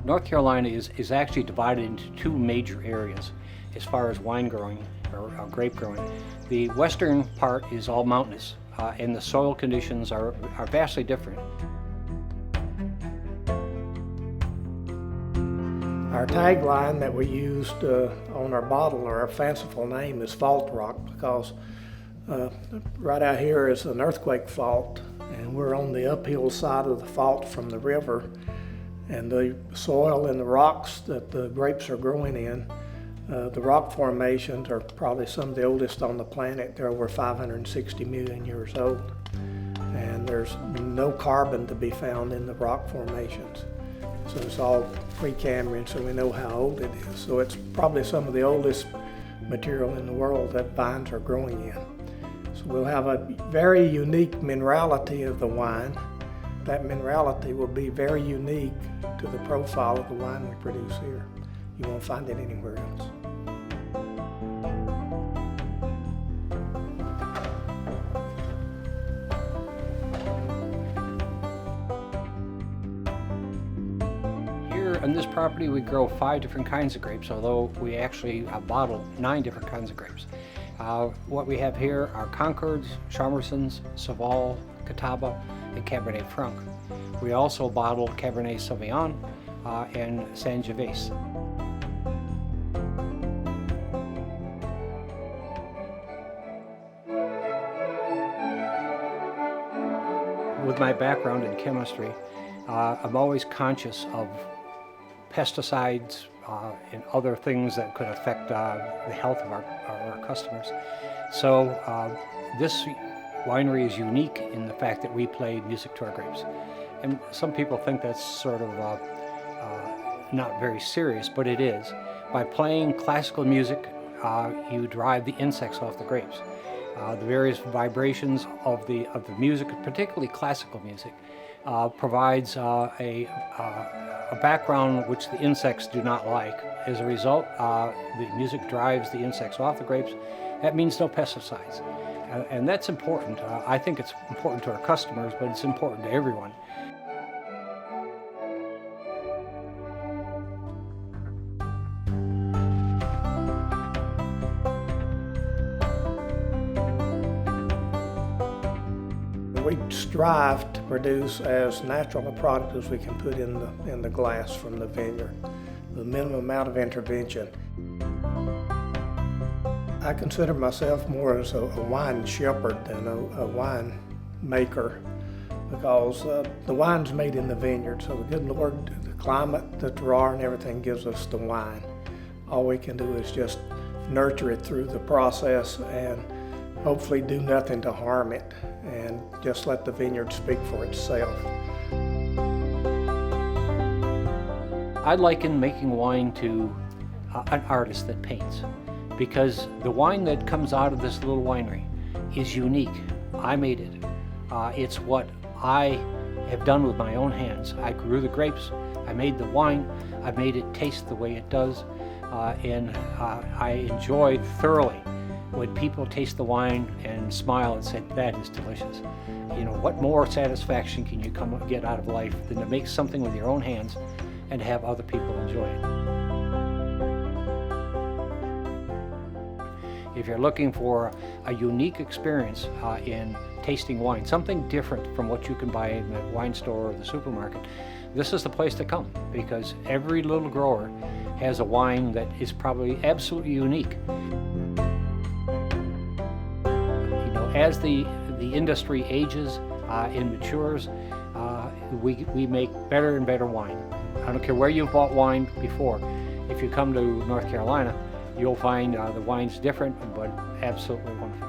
North Carolina is actually divided into two major areas as far as wine growing or grape growing. The western part is all mountainous and the soil conditions are vastly different. Our tagline that we used on our bottle, or our fanciful name, is Fault Rock, because right out here is an earthquake fault, and we're on the uphill side of the fault from the river, and the soil and the rocks that the grapes are growing in, the rock formations are probably some of the oldest on the planet. They're over 560 million years old, and there's no carbon to be found in the rock formations. So it's all Precambrian, so we know how old it is. So it's probably some of the oldest material in the world that vines are growing in. So we'll have a very unique minerality of the wine. That minerality will be very unique to the profile of the wine we produce here. You won't find it anywhere else. On this property we grow 5 different kinds of grapes, although we actually bottle 9 different kinds of grapes. What we have here are Concords, Chamborsons, Saval, Catawba, and Cabernet Franc. We also bottle Cabernet Sauvignon and Sangiovese. With my background in chemistry, I'm always conscious of pesticides and other things that could affect the health of our customers. So this winery is unique in the fact that we play music to our grapes. And some people think that's sort of not very serious, but it is. By playing classical music, you drive the insects off the grapes. The various vibrations of the music, particularly classical music, provides a background which the insects do not like. As a result, the music drives the insects off the grapes. That means no pesticides. And that's important. I think it's important to our customers, but it's important to everyone. We strive to produce as natural a product as we can put in the glass from the vineyard, the minimum amount of intervention. I consider myself more as a wine shepherd than a wine maker, because the wine's made in the vineyard, so the good Lord, the climate, the terroir, and everything gives us the wine. All we can do is just nurture it through the process and hopefully do nothing to harm it, and just let the vineyard speak for itself. I liken making wine to an artist that paints, because the wine that comes out of this little winery is unique. I made it. It's what I have done with my own hands. I grew the grapes, I made the wine, I made it taste the way it does, and I enjoy thoroughly when people taste the wine and smile and say, that is delicious. You know, what more satisfaction can you get out of life than to make something with your own hands and have other people enjoy it? If you're looking for a unique experience in tasting wine, something different from what you can buy in the wine store or the supermarket, this is the place to come, because every little grower has a wine that is probably absolutely unique. As the industry ages and matures, we make better and better wine. I don't care where you've bought wine before. If you come to North Carolina, you'll find the wine's different, but absolutely wonderful.